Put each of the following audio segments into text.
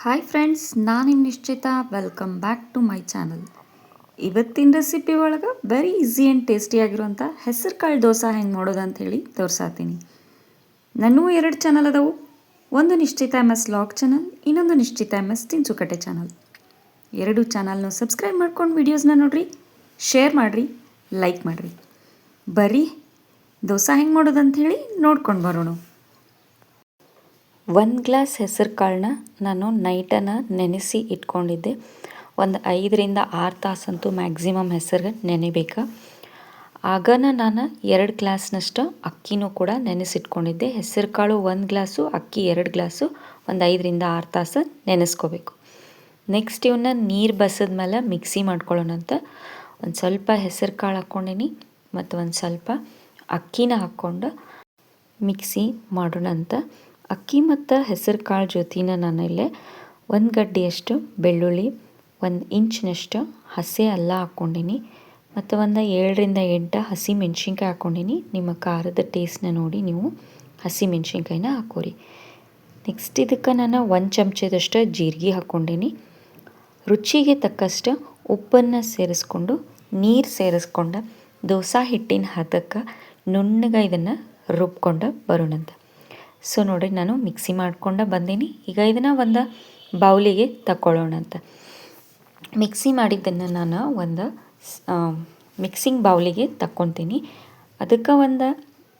Hi friends, ನಾನು ನಿಮ್ಮ Nishchita. Welcome back to my channel. ಇವತ್ತಿನ ರೆಸಿಪಿ ಒಳಗೆ ವೆರಿ ಈಸಿ ಆ್ಯಂಡ್ ಟೇಸ್ಟಿಯಾಗಿರುವಂಥ ಹೆಸರು ಕಾಳು ದೋಸೆ ಹೆಂಗೆ ಮಾಡೋದು ಅಂಥೇಳಿ ತೋರ್ಸಾತೀನಿ. ನನ್ನೂ 2 ಚಾನಲ್ ಅದಾವು. ಒಂದು ನಿಶ್ಚಿತ MS ಲಾಗ್ ಚಾನಲ್, ಇನ್ನೊಂದು ನಿಶ್ಚಿತ MS ತಿನ್ಸುಕಟ್ಟೆ ಚಾನಲ್. 2 ಚಾನಲ್ನು ಸಬ್ಸ್ಕ್ರೈಬ್ ಮಾಡ್ಕೊಂಡು ವೀಡಿಯೋಸ್ನ ನೋಡಿರಿ, ಶೇರ್ ಮಾಡಿರಿ, ಲೈಕ್ ಮಾಡಿರಿ. ಬರ್ರಿ ದೋಸೆ ಹೆಂಗೆ ಮಾಡೋದು ಅಂಥೇಳಿ ನೋಡ್ಕೊಂಡು ಬರೋಣ. 1 ಗ್ಲಾಸ್ ಹೆಸರು ಕಾಳನ್ನ ನಾನು ನೈಟನ್ನು ನೆನೆಸಿ ಇಟ್ಕೊಂಡಿದ್ದೆ. ಒಂದು 5ರಿಂದ 6 ತಾಸಂತೂ ಮ್ಯಾಕ್ಸಿಮಮ್ ಹೆಸರಿಗೆ ನೆನೆಬೇಕು. ಆಗನ ನಾನು 2 ಗ್ಲಾಸ್ನಷ್ಟು ಅಕ್ಕಿನೂ ಕೂಡ ನೆನೆಸಿಟ್ಕೊಂಡಿದ್ದೆ. ಹೆಸರು ಕಾಳು 1 ಗ್ಲಾಸು, ಅಕ್ಕಿ 2 ಗ್ಲಾಸು, ಒಂದು 5ರಿಂದ 6 ತಾಸು ನೆನೆಸ್ಕೋಬೇಕು. ನೆಕ್ಸ್ಟ್ ಇವನ್ನ ನೀರು ಬಸಿದ ಮೇಲೆ ಮಿಕ್ಸಿ ಮಾಡ್ಕೊಳ್ಳೋಣಂತ. ಒಂದು ಸ್ವಲ್ಪ ಹೆಸರು ಕಾಳು ಹಾಕ್ಕೊಂಡೀನಿ ಮತ್ತು ಒಂದು ಸ್ವಲ್ಪ ಅಕ್ಕಿನ ಹಾಕ್ಕೊಂಡು ಮಿಕ್ಸಿ ಮಾಡೋಣಂತ. ಅಕ್ಕಿ ಮತ್ತು ಹೆಸರು ಕಾಳು ಜೊತೆನ ನಾನಿಲ್ಲೇ 1 ಗಡ್ಡೆಯಷ್ಟು ಬೆಳ್ಳುಳ್ಳಿ, 1 ಇಂಚಿನಷ್ಟು ಹಸಿ ಅಲ್ಲ ಹಾಕ್ಕೊಂಡೀನಿ ಮತ್ತು ಒಂದು 7ರಿಂದ 8 ಹಸಿ ಮೆಣಸಿನ್ಕಾಯಿ ಹಾಕ್ಕೊಂಡೀನಿ. ನಿಮ್ಮ ಖಾರದ ಟೇಸ್ಟ್ನ ನೋಡಿ ನೀವು ಹಸಿ ಮೆಣಸಿನ್ಕಾಯಿನ ಹಾಕೋರಿ. ನೆಕ್ಸ್ಟ್ ಇದಕ್ಕೆ ನಾನು 1 ಚಮಚದಷ್ಟು ಜೀರಿಗೆ ಹಾಕ್ಕೊಂಡೀನಿ. ರುಚಿಗೆ ತಕ್ಕಷ್ಟು ಉಪ್ಪನ್ನು ಸೇರಿಸ್ಕೊಂಡು ನೀರು ಸೇರಿಸ್ಕೊಂಡು ದೋಸೆ ಹಿಟ್ಟಿನ ಹದಕ್ಕೆ ನುಣ್ಣಗೆ ಇದನ್ನು ರುಬ್ಕೊಂಡು ಬರೋಣಂತ. ಸೊ ನೋಡಿ, ನಾನು ಮಿಕ್ಸಿ ಮಾಡ್ಕೊಂಡು ಬಂದೀನಿ. ಈಗ ಇದನ್ನು ಒಂದು ಬೌಲಿಗೆ ತಗೊಳ್ಳೋಣಂತ. ಮಿಕ್ಸಿ ಮಾಡಿದ್ದನ್ನು ನಾನು ಒಂದು ಮಿಕ್ಸಿಂಗ್ ಬೌಲಿಗೆ ತಗೊತೀನಿ. ಅದಕ್ಕೆ ಒಂದು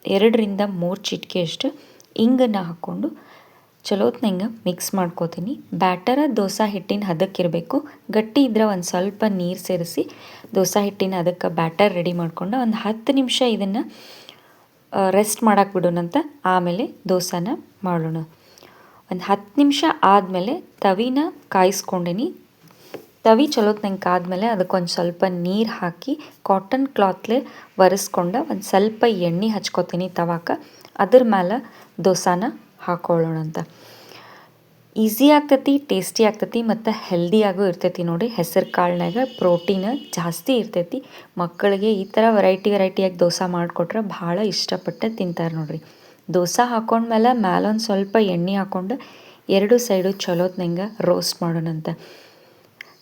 2ರಿಂದ 3 ಚಿಟಿಕೆಯಷ್ಟು ಇಂಗನ್ನು ಹಾಕ್ಕೊಂಡು ಚಲೋತ್ನಂಗೆ ಮಿಕ್ಸ್ ಮಾಡ್ಕೋತೀನಿ. ಬ್ಯಾಟರ ದೋಸೆ ಹಿಟ್ಟಿನ ಹದಕ್ಕಿರಬೇಕು. ಗಟ್ಟಿ ಇದ್ರೆ ಒಂದು ಸ್ವಲ್ಪ ನೀರು ಸೇರಿಸಿ ದೋಸೆ ಹಿಟ್ಟಿನ ಅದಕ್ಕೆ ಬ್ಯಾಟರ್ ರೆಡಿ ಮಾಡ್ಕೊಂಡು ಒಂದು 10 ನಿಮಿಷ ಇದನ್ನು ರೆಸ್ಟ್ ಮಾಡಕ್ಕೆ ಬಿಡೋಣಂತ. ಆಮೇಲೆ ದೋಸೆನ ಮಾಡೋಣ. ಒಂದು 10 ನಿಮಿಷ ಆದಮೇಲೆ ತವಿನ ಕಾಯಿಸ್ಕೊಂಡೀನಿ. ತವಿ ಚಲೋತ್ನಂಗೆ ಕಾದ್ಮೇಲೆ ಅದಕ್ಕೊಂದು ಸ್ವಲ್ಪ ನೀರು ಹಾಕಿ ಕಾಟನ್ ಕ್ಲಾತ್ಲೆ ಒರೆಸ್ಕೊಂಡು ಒಂದು ಸ್ವಲ್ಪ ಎಣ್ಣೆ ಹಚ್ಕೋತೀನಿ ತವಾಕ. ಅದ್ರ ಮೇಲೆ ದೋಸೆನ ಹಾಕ್ಕೊಳ್ಳೋಣಂತ. ಈಸಿ ಆಗ್ತೈತಿ, ಟೇಸ್ಟಿ ಆಗ್ತೈತಿ ಮತ್ತು ಹೆಲ್ದಿಯಾಗೂ ಇರ್ತೈತಿ. ನೋಡಿ, ಹೆಸರು ಕಾಳಿನಾಗ ಪ್ರೋಟೀನ್ ಜಾಸ್ತಿ ಇರ್ತೈತಿ. ಮಕ್ಕಳಿಗೆ ಈ ಥರ ವೆರೈಟಿಯಾಗಿ ದೋಸೆ ಮಾಡಿಕೊಟ್ರೆ ಭಾಳ ಇಷ್ಟಪಟ್ಟು ತಿಂತಾರೆ ನೋಡಿರಿ. ದೋಸೆ ಹಾಕ್ಕೊಂಡ್ಮೇಲೆ ಮ್ಯಾಲೊಂದು ಸ್ವಲ್ಪ ಎಣ್ಣೆ ಹಾಕ್ಕೊಂಡು 2 ಸೈಡು ಚಲೋತ್ನಂಗೆ ರೋಸ್ಟ್ ಮಾಡೋಣಂತ.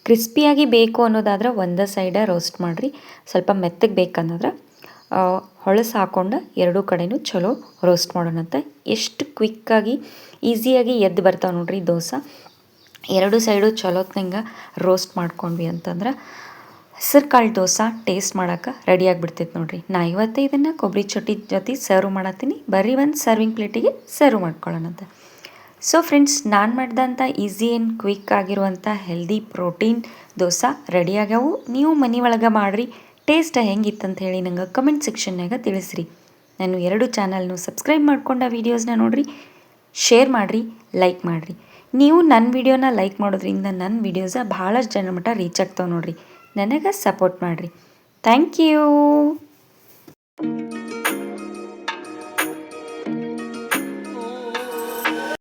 ಕ್ರಿಸ್ಪಿಯಾಗಿ ಬೇಕು ಅನ್ನೋದಾದ್ರೆ ಒಂದು ಸೈಡ ರೋಸ್ಟ್ ಮಾಡಿರಿ. ಸ್ವಲ್ಪ ಮೆತ್ತಗೆ ಬೇಕನ್ನೋದ್ರೆ ಹೊಳಸು ಹಾಕ್ಕೊಂಡು 2 ಕಡೆನೂ ಚಲೋ ರೋಸ್ಟ್ ಮಾಡೋಣಂತ. ಎಷ್ಟು ಕ್ವಿಕ್ಕಾಗಿ ಈಸಿಯಾಗಿ ಎದ್ದು ಬರ್ತಾವೆ ನೋಡಿರಿ ದೋಸೆ. 2 ಸೈಡು ಚಲೋತ್ನಂಗೆ ರೋಸ್ಟ್ ಮಾಡ್ಕೊಂಡ್ವಿ ಅಂತಂದ್ರೆ ಹೆಸರು ಕಾಳು ದೋಸೆ ಟೇಸ್ಟ್ ಮಾಡೋಕೆ ರೆಡಿಯಾಗಿಬಿಡ್ತೈತೆ ನೋಡಿರಿ. ನಾ ಇವತ್ತೇ ಇದನ್ನು ಕೊಬ್ಬರಿ ಚಟ್ನಿ ಜೊತೆ ಸರ್ವ್ ಮಾಡತ್ತೀನಿ. ಬರ್ರಿ ಒಂದು ಸರ್ವಿಂಗ್ ಪ್ಲೇಟಿಗೆ ಸರ್ವ್ ಮಾಡ್ಕೊಳ್ಳೋಣಂತ. ಸೊ ಫ್ರೆಂಡ್ಸ್, ನಾನು ಮಾಡಿದಂಥ ಈಸಿ ಆ್ಯಂಡ್ ಕ್ವಿಕ್ ಆಗಿರುವಂಥ ಹೆಲ್ದಿ ಪ್ರೋಟೀನ್ ದೋಸೆ ರೆಡಿಯಾಗ್ಯಾವು. ನೀವು ಮನೆ ಒಳಗೆ ಮಾಡಿರಿ. ಟೇಸ್ಟ್ ಹೆಂಗಿತ್ತಂತ ಹೇಳಿ ನಂಗೆ ಕಮೆಂಟ್ ಸೆಕ್ಷನ್ನಾಗ ತಿಳಿಸ್ರಿ. ನಾನು 2 ಚಾನಲ್ನು ಸಬ್ಸ್ಕ್ರೈಬ್ ಮಾಡ್ಕೊಂಡ ವೀಡಿಯೋಸ್ನ ನೋಡಿರಿ, ಶೇರ್ ಮಾಡಿರಿ, ಲೈಕ್ ಮಾಡಿರಿ. ನೀವು ನನ್ನ ವೀಡಿಯೋನ ಲೈಕ್ ಮಾಡೋದ್ರಿಂದ ನನ್ನ ವೀಡಿಯೋಸ ಭಾಳಷ್ಟು ಜನ ಮಟ್ಟ ರೀಚ್ ಆಗ್ತಾವೆ ನೋಡಿರಿ. ನನಗೆ ಸಪೋರ್ಟ್ ಮಾಡಿರಿ. Thank you.